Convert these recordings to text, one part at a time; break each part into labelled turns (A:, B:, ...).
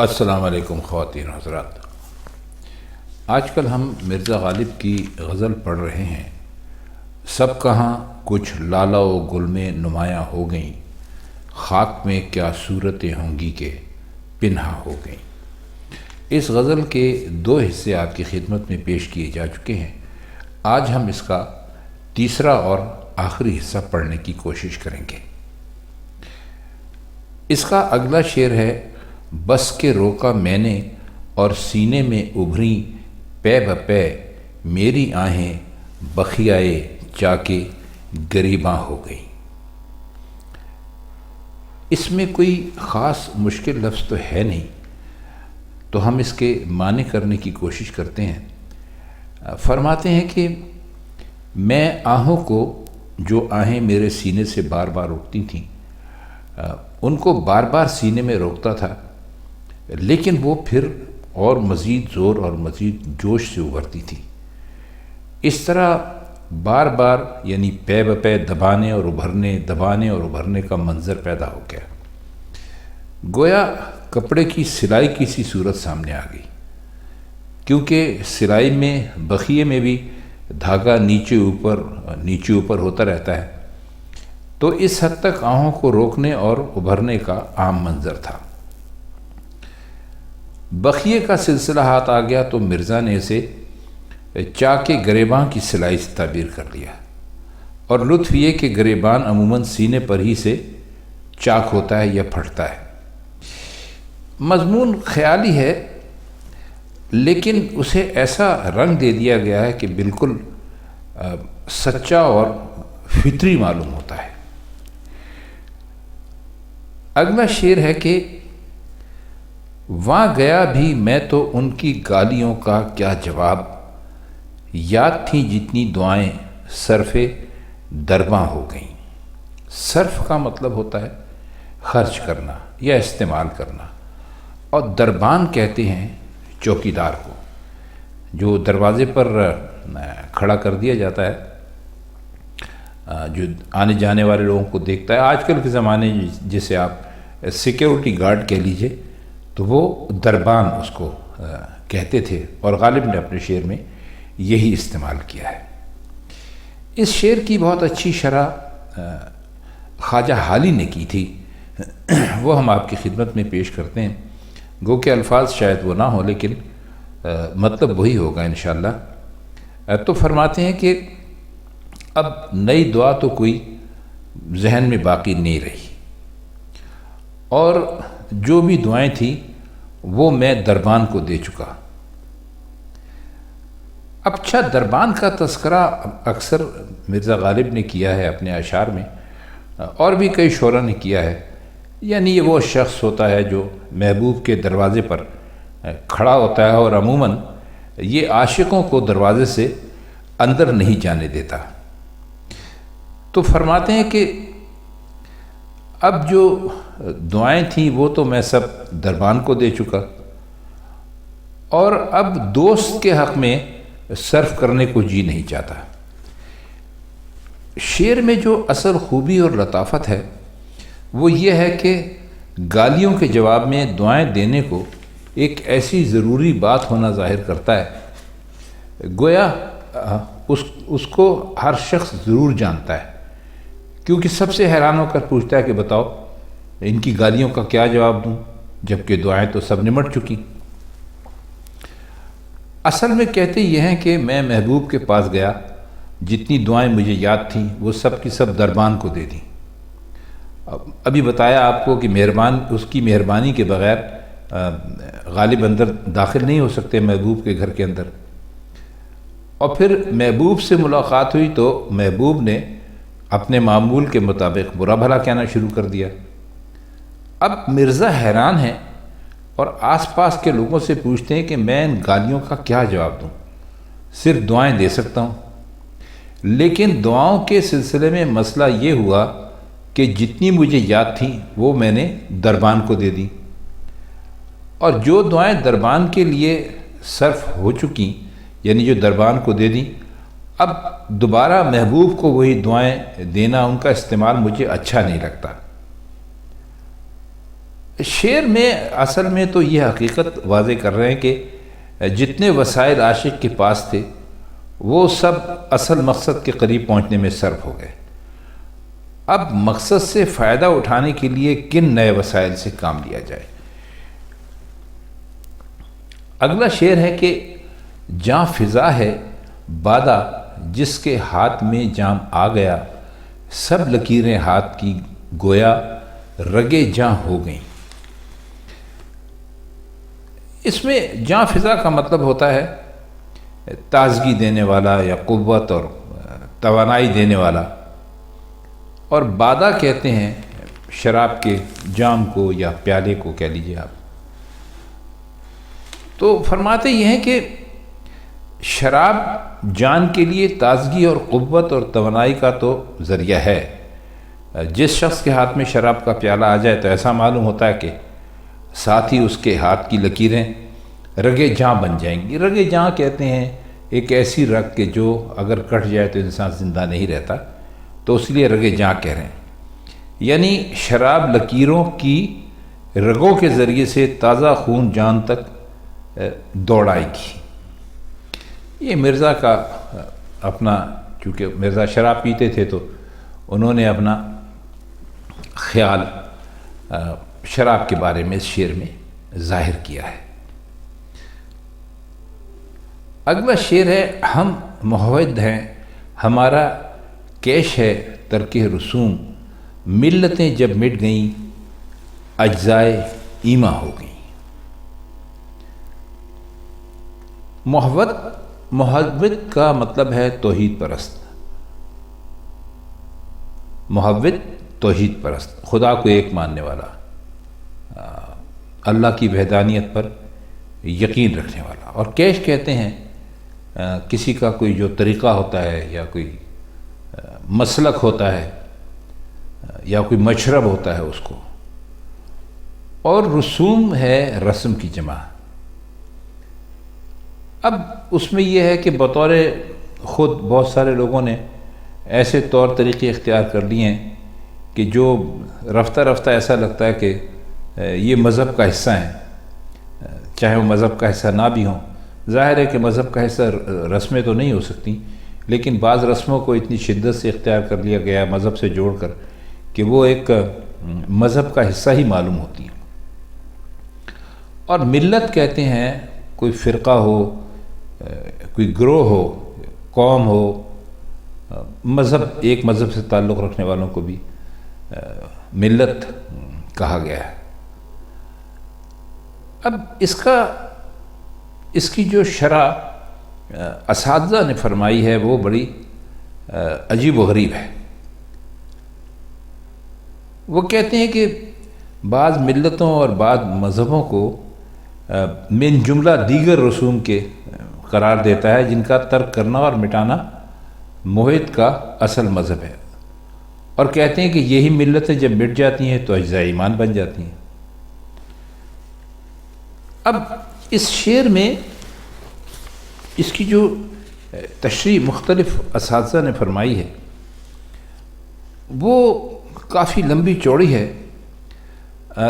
A: السلام علیکم خواتین حضرات۔ آج کل ہم مرزا غالب کی غزل پڑھ رہے ہیں۔ سب کہاں کچھ لالا و گل میں نمایاں ہو گئیں، خاک میں کیا صورتیں ہوں گی کہ پنہا ہو گئیں۔ اس غزل کے دو حصے آپ کی خدمت میں پیش کیے جا چکے ہیں۔ آج ہم اس کا تیسرا اور آخری حصہ پڑھنے کی کوشش کریں گے۔ اس کا اگلا شعر ہے: بس کے روکا میں نے اور سینے میں ابھریں پے بپے میری آہیں بخیائے چا کے گریباں ہو گئیں۔ اس میں کوئی خاص مشکل لفظ تو ہے نہیں، تو ہم اس کے معنی کرنے کی کوشش کرتے ہیں۔ فرماتے ہیں کہ میں آہوں کو، جو آہیں میرے سینے سے بار بار اٹھتی تھیں، ان کو بار بار سینے میں روکتا تھا، لیکن وہ پھر اور مزید زور اور مزید جوش سے ابھرتی تھی۔ اس طرح بار بار یعنی پے بپے دبانے اور ابھرنے کا منظر پیدا ہو گیا۔ گویا کپڑے کی سلائی کی سی صورت سامنے آ گئی، کیونکہ سلائی میں بخیے میں بھی دھاگا نیچے اوپر ہوتا رہتا ہے، تو اس حد تک آہوں کو روکنے اور ابھرنے کا عام منظر تھا۔ بخیے کا سلسلہ ہاتھ آ گیا تو مرزا نے اسے چاک گریباں کی سلائی سے تعبیر کر لیا، اور لطف یہ کہ گریبان عموماً سینے پر ہی سے چاک ہوتا ہے یا پھٹتا ہے۔ مضمون خیالی ہے، لیکن اسے ایسا رنگ دے دیا گیا ہے کہ بالکل سچا اور فطری معلوم ہوتا ہے۔ اگلا شعر ہے کہ وہاں گیا بھی میں تو ان کی گالیوں کا کیا جواب، یاد تھیں جتنی دعائیں صرف درباں ہو گئیں۔ صرف کا مطلب ہوتا ہے خرچ کرنا یا استعمال کرنا، اور دربان کہتے ہیں چوکیدار کو، جو دروازے پر کھڑا کر دیا جاتا ہے، جو آنے جانے والے لوگوں کو دیکھتا ہے۔ آج کل کے زمانے جسے آپ سیکیورٹی گارڈ کہہ لیجئے، تو وہ دربان اس کو کہتے تھے، اور غالب نے اپنے شعر میں یہی استعمال کیا ہے۔ اس شعر کی بہت اچھی شرح خواجہ حالی نے کی تھی، وہ ہم آپ کی خدمت میں پیش کرتے ہیں۔ گو کہ الفاظ شاید وہ نہ ہوں، لیکن مطلب وہی ہوگا انشاءاللہ۔ تو فرماتے ہیں کہ اب نئی دعا تو کوئی ذہن میں باقی نہیں رہی، اور جو بھی دعائیں تھیں وہ میں دربان کو دے چکا۔ اچھا، دربان کا تذکرہ اکثر مرزا غالب نے کیا ہے اپنے اشعار میں، اور بھی کئی شعراء نے کیا ہے۔ یعنی یہ وہ شخص ہوتا ہے جو محبوب کے دروازے پر کھڑا ہوتا ہے، اور عموماً یہ عاشقوں کو دروازے سے اندر نہیں جانے دیتا۔ تو فرماتے ہیں کہ اب جو دعائیں تھیں وہ تو میں سب دربان کو دے چکا، اور اب دوست کے حق میں صرف کرنے کو جی نہیں چاہتا۔ شعر میں جو اصل خوبی اور لطافت ہے وہ یہ ہے کہ گالیوں کے جواب میں دعائیں دینے کو ایک ایسی ضروری بات ہونا ظاہر کرتا ہے، گویا اس کو ہر شخص ضرور جانتا ہے، کیونکہ سب سے حیران ہو کر پوچھتا ہے کہ بتاؤ ان کی گالیوں کا کیا جواب دوں، جبکہ دعائیں تو سب نمٹ چکی۔ اصل میں کہتے یہ ہیں کہ میں محبوب کے پاس گیا، جتنی دعائیں مجھے یاد تھیں وہ سب کی سب دربان کو دے دیں۔ ابھی بتایا آپ کو کہ اس کی مہربانی کے بغیر غالب اندر داخل نہیں ہو سکتے محبوب کے گھر کے اندر۔ اور پھر محبوب سے ملاقات ہوئی تو محبوب نے اپنے معمول کے مطابق برا بھلا کہنا شروع کر دیا۔ اب مرزا حیران ہے اور آس پاس کے لوگوں سے پوچھتے ہیں کہ میں ان گالیوں کا کیا جواب دوں، صرف دعائیں دے سکتا ہوں۔ لیکن دعاؤں کے سلسلے میں مسئلہ یہ ہوا کہ جتنی مجھے یاد تھیں وہ میں نے دربان کو دے دیں، اور جو دعائیں دربان کے لیے صرف ہو چکیں، یعنی جو دربان کو دے دیں، اب دوبارہ محبوب کو وہی دعائیں دینا، ان کا استعمال مجھے اچھا نہیں لگتا۔ شعر میں اصل میں تو یہ حقیقت واضح کر رہے ہیں کہ جتنے وسائل عاشق کے پاس تھے وہ سب اصل مقصد کے قریب پہنچنے میں صرف ہو گئے۔ اب مقصد سے فائدہ اٹھانے کے لیے کن نئے وسائل سے کام لیا جائے۔ اگلا شعر ہے کہ جاں فضا ہے بادہ جس کے ہاتھ میں جام آ گیا، سب لکیریں ہاتھ کی گویا رگے جاں ہو گئیں۔ اس میں جاں فضا کا مطلب ہوتا ہے تازگی دینے والا یا قوت اور توانائی دینے والا، اور بادہ کہتے ہیں شراب کے جام کو یا پیالے کو کہہ لیجیے آپ۔ تو فرماتے یہ ہیں کہ شراب جان کے لیے تازگی اور قوت اور توانائی کا تو ذریعہ ہے۔ جس شخص کے ہاتھ میں شراب کا پیالہ آ جائے تو ایسا معلوم ہوتا ہے کہ ساتھ ہی اس کے ہاتھ کی لکیریں رگے جاں بن جائیں گی۔ رگے جاں کہتے ہیں ایک ایسی رگ کہ جو اگر کٹ جائے تو انسان زندہ نہیں رہتا، تو اس لیے رگے جاں کہہ رہے ہیں، یعنی شراب لکیروں کی رگوں کے ذریعے سے تازہ خون جان تک دوڑائے گی۔ یہ مرزا کا اپنا، چونکہ مرزا شراب پیتے تھے تو انہوں نے اپنا خیال شراب کے بارے میں اس شعر میں ظاہر کیا ہے۔ اگلا شعر ہے ہم محود ہیں ہمارا کیش ہے ترک رسوم، ملتیں جب مٹ گئیں اجزائے ایما ہو گئیں۔ محوت کا مطلب ہے توحید پرست۔ محوت توحید پرست، خدا کو ایک ماننے والا، اللہ کی وحدانیت پر یقین رکھنے والا۔ اور کیش کہتے ہیں کسی کا کوئی جو طریقہ ہوتا ہے یا کوئی مسلک ہوتا ہے یا کوئی مشرب ہوتا ہے اس کو، اور رسوم ہے رسم کی جمع۔ اب اس میں یہ ہے کہ بطور خود بہت سارے لوگوں نے ایسے طور طریقے اختیار کر لیے ہیں کہ جو رفتہ رفتہ ایسا لگتا ہے کہ یہ مذہب کا حصہ ہیں، چاہے وہ مذہب کا حصہ نہ بھی ہوں۔ ظاہر ہے کہ مذہب کا حصہ رسمیں تو نہیں ہو سکتی، لیکن بعض رسموں کو اتنی شدت سے اختیار کر لیا گیا مذہب سے جوڑ کر کہ وہ ایک مذہب کا حصہ ہی معلوم ہوتی ہیں۔ اور ملت کہتے ہیں کوئی فرقہ ہو، کوئی گروہ ہو، قوم ہو، مذہب، ایک مذہب سے تعلق رکھنے والوں کو بھی ملت کہا گیا ہے۔ اب اس کی جو شرح اساتذہ نے فرمائی ہے وہ بڑی عجیب و غریب ہے۔ وہ کہتے ہیں کہ بعض ملتوں اور بعض مذہبوں کو من جملہ دیگر رسوم کے قرار دیتا ہے جن کا ترک کرنا اور مٹانا موحد کا اصل مذہب ہے، اور کہتے ہیں کہ یہی ملتیں جب مٹ جاتی ہیں تو اجزاء ایمان بن جاتی ہیں۔ اب اس شعر میں اس کی جو تشریح مختلف اساتذہ نے فرمائی ہے وہ کافی لمبی چوڑی ہے،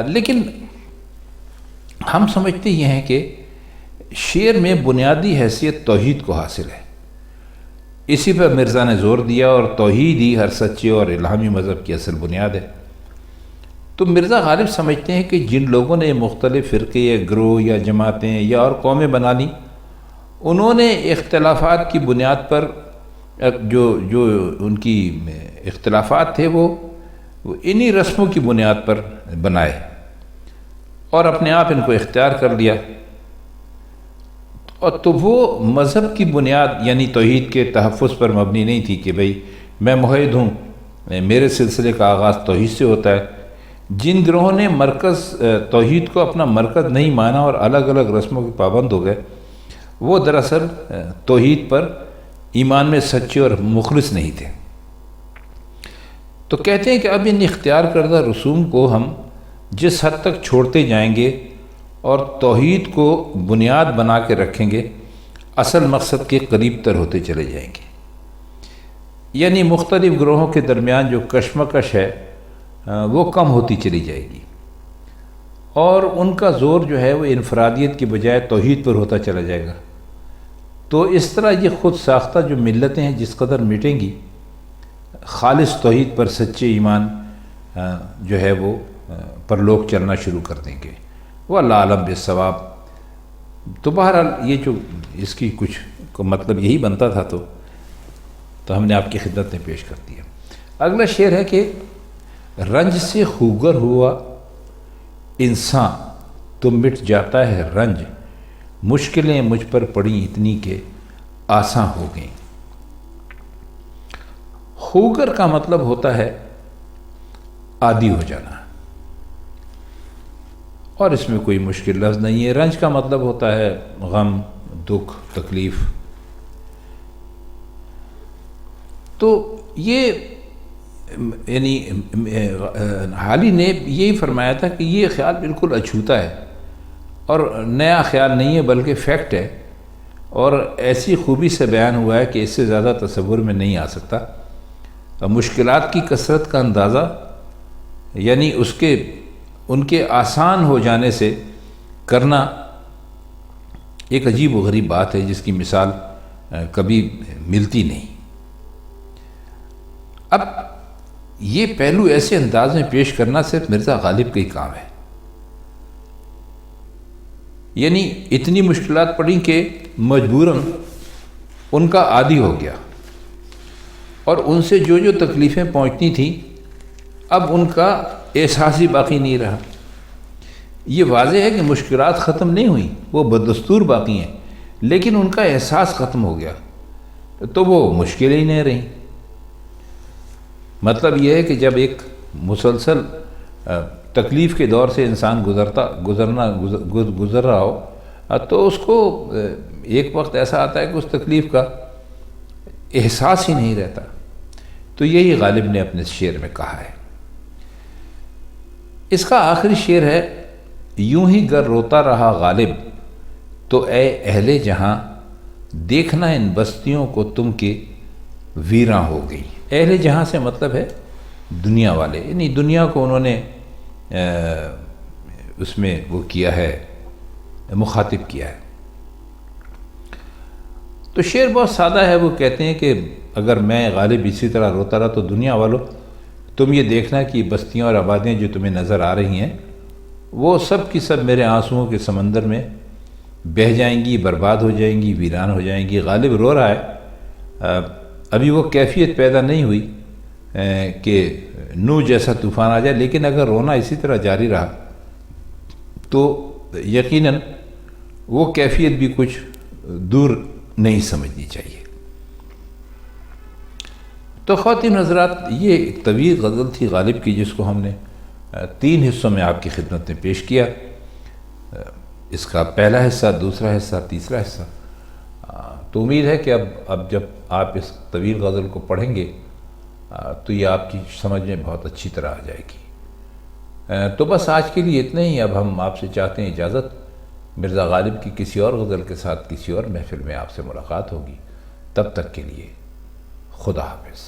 A: لیکن ہم سمجھتے یہ ہیں کہ شعر میں بنیادی حیثیت توحید کو حاصل ہے، اسی پر مرزا نے زور دیا، اور توحید ہی ہر سچے اور الہامی مذہب کی اصل بنیاد ہے۔ تو مرزا غالب سمجھتے ہیں کہ جن لوگوں نے مختلف فرقے یا گروہ یا جماعتیں یا اور قومیں بنا لیں، انہوں نے اختلافات کی بنیاد پر جو ان کی اختلافات تھے وہ انہی رسموں کی بنیاد پر بنائے اور اپنے آپ ان کو اختیار کر لیا، اور تو وہ مذہب کی بنیاد یعنی توحید کے تحفظ پر مبنی نہیں تھی کہ بھئی میں موحد ہوں، میرے سلسلے کا آغاز توحید سے ہوتا ہے۔ جن گروہوں نے مرکز توحید کو اپنا مرکز نہیں مانا اور الگ الگ رسموں کے پابند ہو گئے، وہ دراصل توحید پر ایمان میں سچے اور مخلص نہیں تھے۔ تو کہتے ہیں کہ اب ان اختیار کردہ رسوم کو ہم جس حد تک چھوڑتے جائیں گے اور توحید کو بنیاد بنا کے رکھیں گے، اصل مقصد کے قریب تر ہوتے چلے جائیں گے۔ یعنی مختلف گروہوں کے درمیان جو کشمکش ہے وہ کم ہوتی چلی جائے گی، اور ان کا زور جو ہے وہ انفرادیت کی بجائے توحید پر ہوتا چلا جائے گا۔ تو اس طرح یہ خود ساختہ جو ملتیں ہیں جس قدر مٹیں گی، خالص توحید پر سچے ایمان جو ہے وہ پر لوگ چلنا شروع کر دیں گے۔ واللہ اعلم بالصواب۔ تو بہرحال یہ جو اس کی کچھ مطلب یہی بنتا تھا، تو ہم نے آپ کی خدمت میں پیش کر دیا۔ اگلا شعر ہے کہ رنج سے خوگر ہوا انسان تو مٹ جاتا ہے رنج، مشکلیں مجھ پر پڑیں اتنی کہ آساں ہو گئیں۔ خوگر کا مطلب ہوتا ہے عادی ہو جانا، اور اس میں کوئی مشکل لفظ نہیں ہے۔ رنج کا مطلب ہوتا ہے غم، دکھ، تکلیف۔ تو یہ یعنی حالی نے یہی فرمایا تھا کہ یہ خیال بالکل اچھوتا ہے اور نیا خیال نہیں ہے بلکہ فیکٹ ہے، اور ایسی خوبی سے بیان ہوا ہے کہ اس سے زیادہ تصور میں نہیں آ سکتا۔ مشکلات کی کثرت کا اندازہ یعنی ان کے آسان ہو جانے سے کرنا ایک عجیب و غریب بات ہے جس کی مثال کبھی ملتی نہیں۔ اب یہ پہلو ایسے انداز میں پیش کرنا صرف مرزا غالب کا ہی کام ہے، یعنی اتنی مشکلات پڑیں کہ مجبوراً ان کا عادی ہو گیا، اور ان سے جو جو تکلیفیں پہنچتی تھیں اب ان کا احساس ہی باقی نہیں رہا۔ یہ واضح ہے کہ مشکلات ختم نہیں ہوئیں، وہ بدستور باقی ہیں، لیکن ان کا احساس ختم ہو گیا تو وہ مشکلیں ہی نہیں رہیں۔ مطلب یہ ہے کہ جب ایک مسلسل تکلیف کے دور سے انسان گزر رہا ہو تو اس کو ایک وقت ایسا آتا ہے کہ اس تکلیف کا احساس ہی نہیں رہتا۔ تو یہی غالب نے اپنے شعر میں کہا ہے۔ اس کا آخری شعر ہے، یوں ہی گر روتا رہا غالب تو اے اہل جہاں، دیکھنا ان بستیوں کو تم کے ویراں ہو گئی۔ اہل جہاں سے مطلب ہے دنیا والے، یعنی دنیا کو انہوں نے اس میں وہ کیا ہے، مخاطب کیا ہے۔ تو شعر بہت سادہ ہے، وہ کہتے ہیں کہ اگر میں غالب اسی طرح روتا رہا تو دنیا والوں تم یہ دیکھنا کہ بستیاں اور آبادیاں جو تمہیں نظر آ رہی ہیں وہ سب کی سب میرے آنسوؤں کے سمندر میں بہہ جائیں گی، برباد ہو جائیں گی، ویران ہو جائیں گی۔ غالب رو رہا ہے، ابھی وہ کیفیت پیدا نہیں ہوئی کہ نوح جیسا طوفان آ جائے، لیکن اگر رونا اسی طرح جاری رہا تو یقیناً وہ کیفیت بھی کچھ دور نہیں سمجھنی چاہیے۔ تو خواتین حضرات، یہ ایک طویل غزل تھی غالب کی جس کو ہم نے 3 حصوں میں آپ کی خدمت میں پیش کیا۔ اس کا پہلا حصہ، دوسرا حصہ، تیسرا حصہ۔ تو امید ہے کہ اب جب آپ اس طویل غزل کو پڑھیں گے تو یہ آپ کی سمجھ میں بہت اچھی طرح آ جائے گی۔ تو بس آج کے لیے اتنا ہی۔ اب ہم آپ سے چاہتے ہیں اجازت۔ مرزا غالب کی کسی اور غزل کے ساتھ کسی اور محفل میں آپ سے ملاقات ہوگی۔ تب تک کے لیے خدا حافظ۔